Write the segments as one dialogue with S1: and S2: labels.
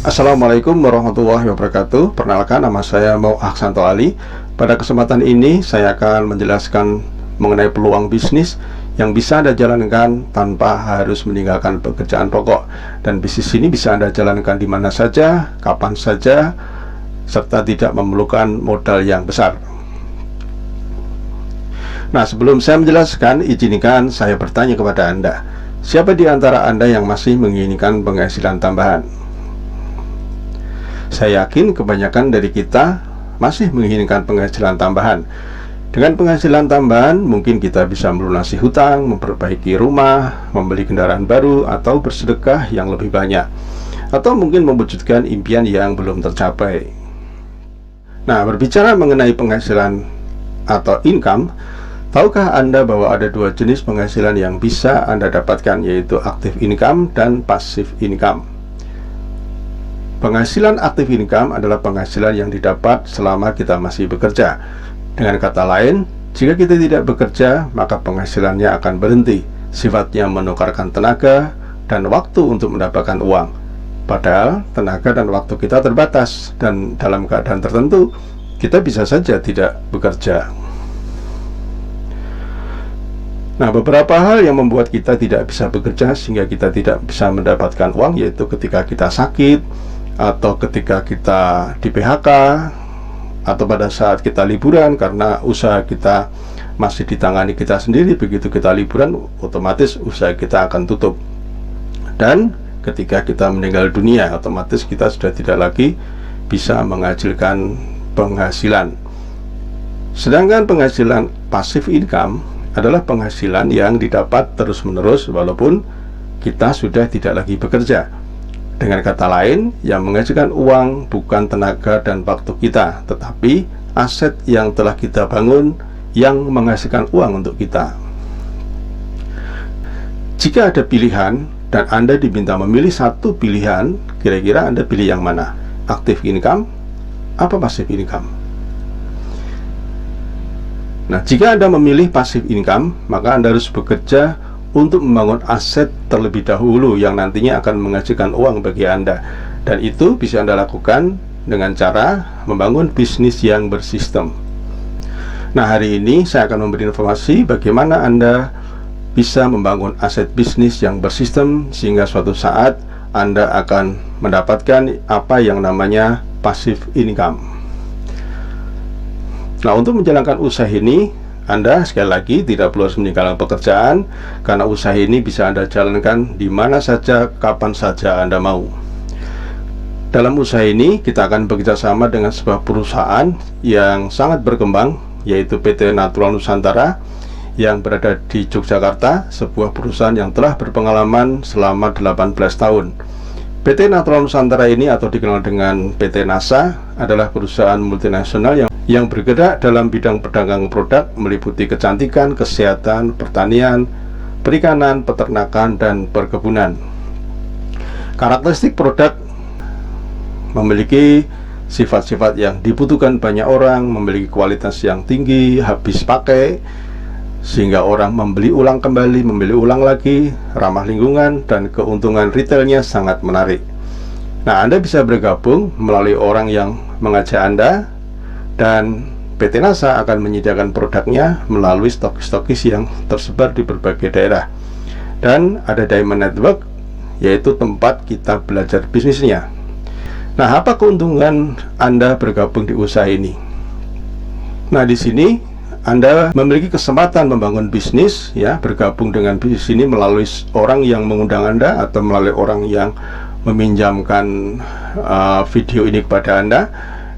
S1: Assalamualaikum warahmatullahi wabarakatuh. Perkenalkan, nama saya Mau Aksanto Ali. Pada kesempatan ini saya akan menjelaskan mengenai peluang bisnis yang bisa Anda jalankan tanpa harus meninggalkan pekerjaan pokok. Dan bisnis ini bisa Anda jalankan di mana saja, kapan saja, serta tidak memerlukan modal yang besar. Nah, sebelum saya menjelaskan, izinkan saya bertanya kepada Anda. Siapa di antara Anda yang masih menginginkan penghasilan tambahan? Saya yakin kebanyakan dari kita masih menginginkan penghasilan tambahan. Dengan penghasilan tambahan, mungkin kita bisa melunasi hutang, memperbaiki rumah, membeli kendaraan baru, atau bersedekah yang lebih banyak, atau mungkin mewujudkan impian yang belum tercapai. Nah, berbicara mengenai penghasilan atau income, tahukah Anda bahwa ada dua jenis penghasilan yang bisa Anda dapatkan, yaitu active income dan passive income. Penghasilan active income adalah penghasilan yang didapat selama kita masih bekerja. Dengan kata lain, jika kita tidak bekerja, maka penghasilannya akan berhenti. Sifatnya menukarkan tenaga dan waktu untuk mendapatkan uang. Padahal tenaga dan waktu kita terbatas, dan dalam keadaan tertentu, kita bisa saja tidak bekerja. Nah, beberapa hal yang membuat kita tidak bisa bekerja sehingga kita tidak bisa mendapatkan uang, yaitu ketika kita sakit, atau ketika kita di PHK, atau pada saat kita liburan karena usaha kita masih ditangani kita sendiri. Begitu kita liburan, otomatis usaha kita akan tutup. Dan ketika kita meninggal dunia, otomatis kita sudah tidak lagi bisa menghasilkan penghasilan. Sedangkan penghasilan passive income adalah penghasilan yang didapat terus-menerus walaupun kita sudah tidak lagi bekerja. Dengan kata lain, yang menghasilkan uang bukan tenaga dan waktu kita, tetapi aset yang telah kita bangun yang menghasilkan uang untuk kita. Jika ada pilihan dan Anda diminta memilih satu pilihan, kira-kira Anda pilih yang mana? Active income apa passive income? Nah, jika Anda memilih passive income, maka Anda harus bekerja untuk membangun aset terlebih dahulu yang nantinya akan menghasilkan uang bagi Anda. Dan itu bisa Anda lakukan dengan cara membangun bisnis yang bersistem. Nah, hari ini saya akan memberi informasi bagaimana Anda bisa membangun aset bisnis yang bersistem sehingga suatu saat Anda akan mendapatkan apa yang namanya passive income. Nah, untuk menjalankan usaha ini, Anda sekali lagi tidak perlu harus meninggalkan pekerjaan, karena usaha ini bisa Anda jalankan di mana saja, kapan saja Anda mau. Dalam usaha ini kita akan bekerja sama dengan sebuah perusahaan yang sangat berkembang, yaitu PT Natural Nusantara yang berada di Yogyakarta, sebuah perusahaan yang telah berpengalaman selama 18 tahun. PT Natural Nusantara ini, atau dikenal dengan PT NASA, adalah perusahaan multinasional yang bergerak dalam bidang perdagangan produk meliputi kecantikan, kesehatan, pertanian, perikanan, peternakan, dan perkebunan. Karakteristik produk memiliki sifat-sifat yang dibutuhkan banyak orang, memiliki kualitas yang tinggi, habis pakai, sehingga orang membeli ulang kembali, membeli ulang lagi, ramah lingkungan, dan keuntungan retailnya sangat menarik. Nah, Anda bisa bergabung melalui orang yang mengajak Anda, dan PT NASA akan menyediakan produknya melalui stokis-stokis yang tersebar di berbagai daerah. Dan ada Diamond Network, yaitu tempat kita belajar bisnisnya. Nah, apa keuntungan Anda bergabung di usaha ini? Nah, di sini Anda memiliki kesempatan membangun bisnis, ya, bergabung dengan bisnis ini melalui orang yang mengundang Anda atau melalui orang yang meminjamkan video ini kepada Anda.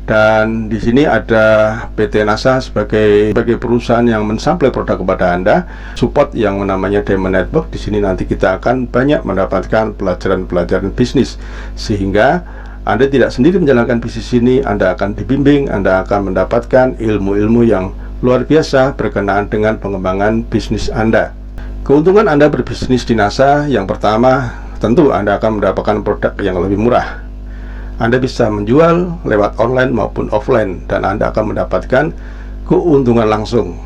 S1: Dan di sini ada PT NASA sebagai perusahaan yang mensuplai produk kepada Anda, support yang namanya Diamond Network. Di sini nanti kita akan banyak mendapatkan pelajaran-pelajaran bisnis, sehingga Anda tidak sendiri menjalankan bisnis ini. Anda akan dibimbing, Anda akan mendapatkan ilmu-ilmu yang luar biasa berkenaan dengan pengembangan bisnis Anda. Keuntungan Anda berbisnis di NASA, yang pertama, tentu Anda akan mendapatkan produk yang lebih murah. Anda bisa menjual lewat online maupun offline, dan Anda akan mendapatkan keuntungan langsung.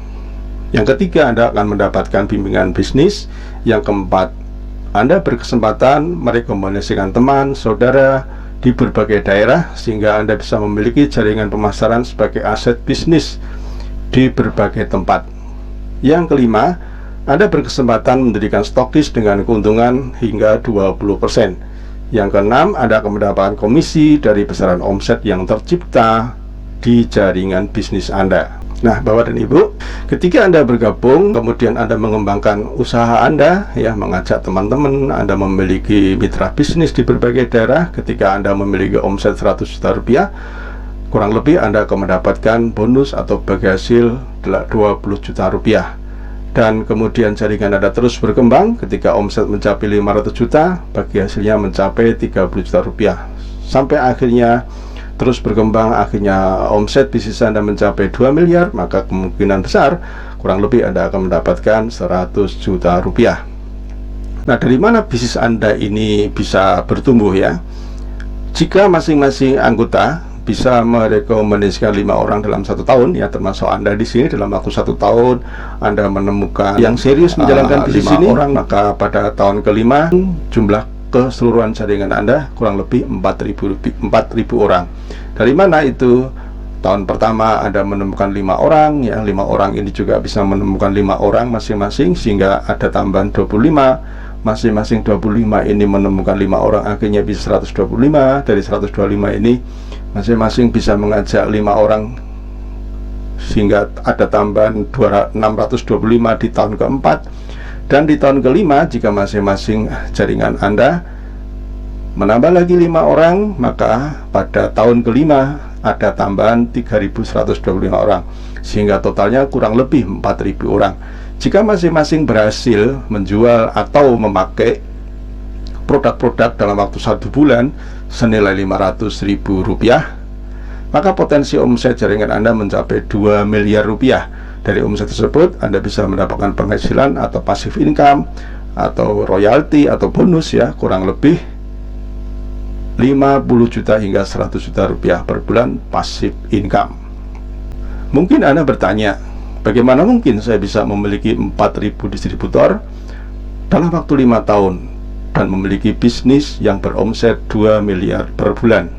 S1: Yang ketiga, Anda akan mendapatkan bimbingan bisnis. Yang keempat, Anda berkesempatan merekomendasikan teman, saudara di berbagai daerah, sehingga Anda bisa memiliki jaringan pemasaran sebagai aset bisnis di berbagai tempat. Yang kelima, Anda berkesempatan mendirikan stokis dengan keuntungan hingga 20%. Yang keenam, Anda akan mendapatkan komisi dari besaran omset yang tercipta di jaringan bisnis Anda. Nah, Bapak dan Ibu, ketika Anda bergabung, kemudian Anda mengembangkan usaha Anda, ya, mengajak teman-teman, Anda memiliki mitra bisnis di berbagai daerah. Ketika Anda memiliki omset 100 juta rupiah, kurang lebih Anda akan mendapatkan bonus atau bagi hasil 20 juta rupiah. Dan kemudian jaringan Anda terus berkembang. Ketika omset mencapai 500 juta, bagi hasilnya mencapai 30 juta rupiah. Sampai akhirnya terus berkembang, akhirnya omset bisnis Anda mencapai 2 miliar, maka kemungkinan besar kurang lebih Anda akan mendapatkan 100 juta rupiah. Nah, dari mana bisnis Anda ini bisa bertumbuh, ya? Jika masing-masing anggota bisa merekomendasikan 5 orang dalam 1 tahun, ya, termasuk Anda di sini, dalam waktu 1 tahun Anda menemukan yang serius menjalankan bisnis ini, orang, maka pada tahun kelima jumlah keseluruhan jaringan Anda kurang lebih 4.000 orang. Dari mana itu? Tahun pertama Anda menemukan 5 orang, ya, 5 orang ini juga bisa menemukan 5 orang masing-masing, sehingga ada tambahan 25. Masing-masing 25 ini menemukan 5 orang, akhirnya bisa 125. Dari 125 ini masing-masing bisa mengajak 5 orang, sehingga ada tambahan 625 di tahun keempat. Dan di tahun kelima, jika masing-masing jaringan Anda menambah lagi 5 orang, maka pada tahun kelima ada tambahan 3.125 orang, sehingga totalnya kurang lebih 4.000 orang. Jika masing-masing berhasil menjual atau memakai produk-produk dalam waktu 1 bulan senilai 500.000 rupiah, maka potensi omset jaringan Anda mencapai 2 miliar rupiah. Dari omset tersebut Anda bisa mendapatkan penghasilan atau passive income atau royalti atau bonus, ya, kurang lebih 50 juta hingga 100 juta rupiah per bulan passive income. Mungkin Anda bertanya, bagaimana mungkin saya bisa memiliki 4.000 distributor dalam waktu 5 tahun dan memiliki bisnis yang beromset 2 miliar per bulan?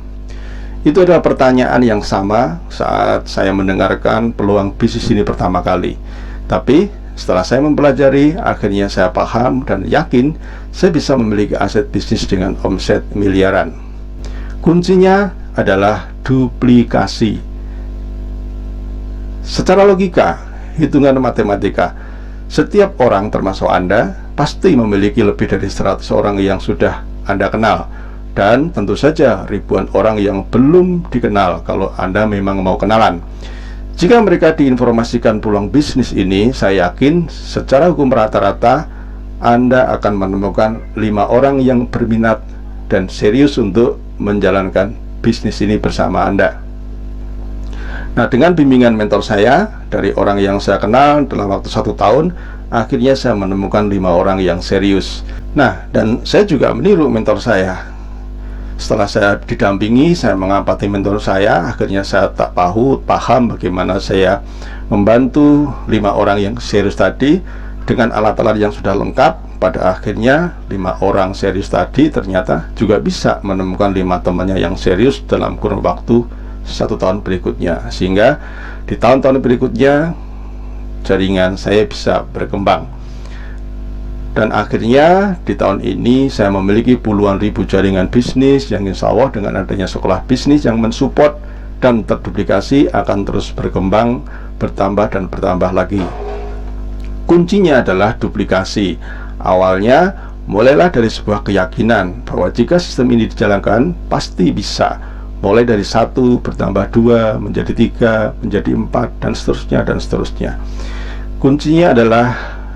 S1: Itu adalah pertanyaan yang sama saat saya mendengarkan peluang bisnis ini pertama kali. Tapi setelah saya mempelajari, akhirnya saya paham dan yakin saya bisa memiliki aset bisnis dengan omset miliaran. Kuncinya adalah duplikasi. Secara logika, hitungan matematika, setiap orang termasuk Anda pasti memiliki lebih dari 100 orang yang sudah Anda kenal. Dan tentu saja ribuan orang yang belum dikenal kalau Anda memang mau kenalan. Jika mereka diinformasikan peluang bisnis ini, saya yakin secara hukum rata-rata Anda akan menemukan 5 orang yang berminat dan serius untuk menjalankan bisnis ini bersama Anda. Nah, dengan bimbingan mentor saya dari orang yang saya kenal dalam waktu 1 tahun, akhirnya saya menemukan 5 orang yang serius. Nah, dan saya juga meniru mentor saya. Setelah saya didampingi, saya mengamati mentor saya, akhirnya saya tak paham bagaimana saya membantu 5 orang yang serius tadi dengan alat-alat yang sudah lengkap. Pada akhirnya 5 orang serius tadi ternyata juga bisa menemukan 5 temannya yang serius dalam kurun waktu 1 tahun berikutnya, sehingga di tahun-tahun berikutnya jaringan saya bisa berkembang. Dan akhirnya di tahun ini saya memiliki puluhan ribu jaringan bisnis yang insya Allah dengan adanya sekolah bisnis yang mensupport dan terduplikasi akan terus berkembang, bertambah dan bertambah lagi. Kuncinya adalah duplikasi. Awalnya mulailah dari sebuah keyakinan bahwa jika sistem ini dijalankan pasti bisa. Mulai dari 1 bertambah 2 menjadi 3 menjadi 4 dan seterusnya dan seterusnya. Kuncinya adalah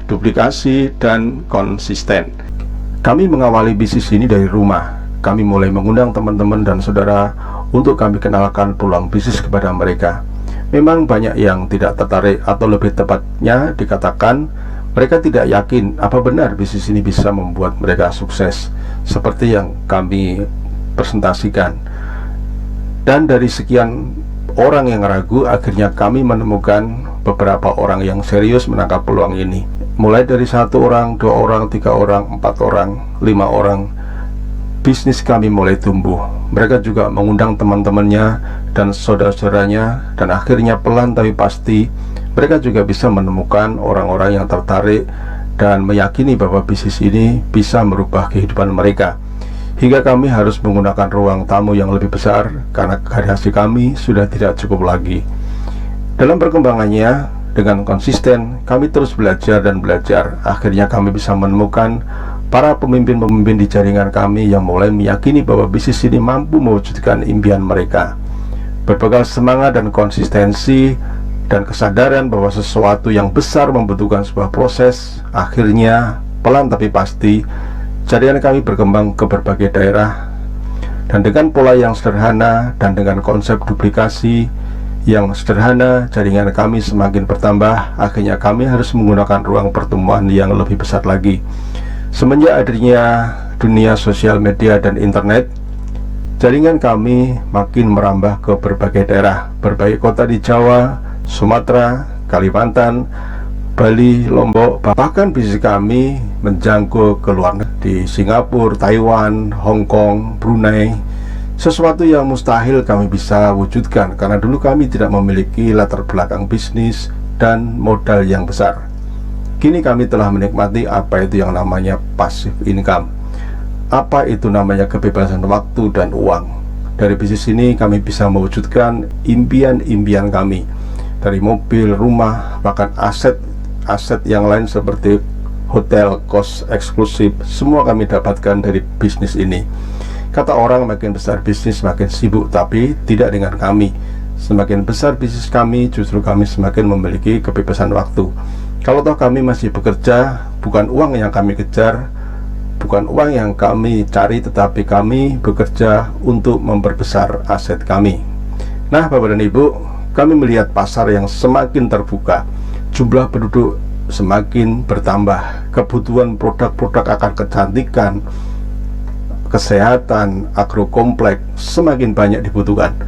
S1: duplikasi dan konsisten. Kami mengawali bisnis ini dari rumah. Kami mulai mengundang teman-teman dan saudara untuk kami kenalkan peluang bisnis kepada mereka. Memang banyak yang tidak tertarik, atau lebih tepatnya dikatakan mereka tidak yakin apa benar bisnis ini bisa membuat mereka sukses seperti yang kami presentasikan. Dan dari sekian orang yang ragu, akhirnya kami menemukan beberapa orang yang serius menangkap peluang ini. Mulai dari 1 orang, 2 orang, 3 orang, 4 orang, 5 orang, bisnis kami mulai tumbuh. mereka juga mengundang teman-temannya dan saudara-saudaranya, dan akhirnya pelan tapi pasti mereka juga bisa menemukan orang-orang yang tertarik dan meyakini bahwa bisnis ini bisa merubah kehidupan mereka. Hingga kami harus menggunakan ruang tamu yang lebih besar karena hasil kami sudah tidak cukup lagi. Dalam perkembangannya, dengan konsisten kami terus belajar dan belajar. Akhirnya kami bisa menemukan para pemimpin-pemimpin di jaringan kami yang mulai meyakini bahwa bisnis ini mampu mewujudkan impian mereka. Berbekal semangat dan konsistensi dan kesadaran bahwa sesuatu yang besar membutuhkan sebuah proses, akhirnya pelan tapi pasti jaringan kami berkembang ke berbagai daerah. Dan dengan pola yang sederhana dan dengan konsep duplikasi yang sederhana, jaringan kami semakin bertambah. Akhirnya kami harus menggunakan ruang pertemuan yang lebih besar lagi. Semenjak hadirnya dunia sosial media dan internet, jaringan kami makin merambah ke berbagai daerah, berbagai kota di Jawa, Sumatera, Kalimantan, Bali, Lombok. Bahkan bisnis kami menjangkau ke luar negeri, di Singapura, Taiwan, Hong Kong, Brunei. Sesuatu yang mustahil kami bisa wujudkan karena dulu kami tidak memiliki latar belakang bisnis dan modal yang besar. Kini kami telah menikmati apa itu yang namanya passive income, apa itu namanya kebebasan waktu dan uang. Dari bisnis ini kami bisa mewujudkan impian-impian kami, dari mobil, rumah, bahkan aset yang lain seperti hotel, kos eksklusif. Semua kami dapatkan dari bisnis ini. Kata orang, makin besar bisnis makin sibuk, tapi tidak dengan kami. Semakin besar bisnis kami, justru kami semakin memiliki kebebasan waktu. Kalau toh kami masih bekerja, bukan uang yang kami kejar, bukan uang yang kami cari, tetapi kami bekerja untuk memperbesar aset kami. Nah, Bapak dan Ibu, kami melihat pasar yang semakin terbuka, jumlah penduduk semakin bertambah, kebutuhan produk-produk akan kecantikan, kesehatan, agrokompleks semakin banyak dibutuhkan.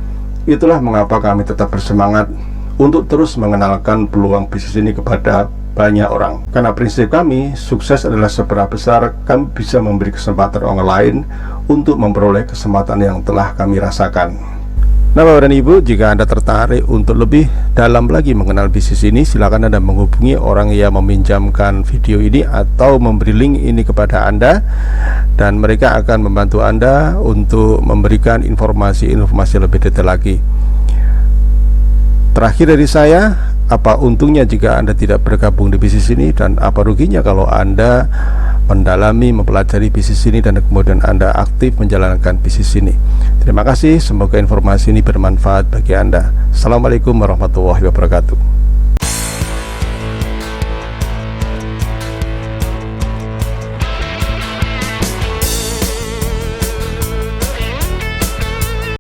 S1: Itulah mengapa kami tetap bersemangat untuk terus mengenalkan peluang bisnis ini kepada banyak orang. Karena prinsip kami, sukses adalah seberapa besar kami bisa memberi kesempatan orang lain untuk memperoleh kesempatan yang telah kami rasakan. Nah, Bapak dan Ibu, jika Anda tertarik untuk lebih dalam lagi mengenal bisnis ini, silakan Anda menghubungi orang yang meminjamkan video ini atau memberi link ini kepada Anda, dan mereka akan membantu Anda untuk memberikan informasi-informasi lebih detail lagi. Terakhir dari saya, apa untungnya jika Anda tidak bergabung di bisnis ini, dan apa ruginya kalau Anda mendalami, mempelajari bisnis ini dan kemudian Anda aktif menjalankan bisnis ini. Terima kasih, semoga informasi ini bermanfaat bagi Anda. Assalamualaikum warahmatullahi wabarakatuh.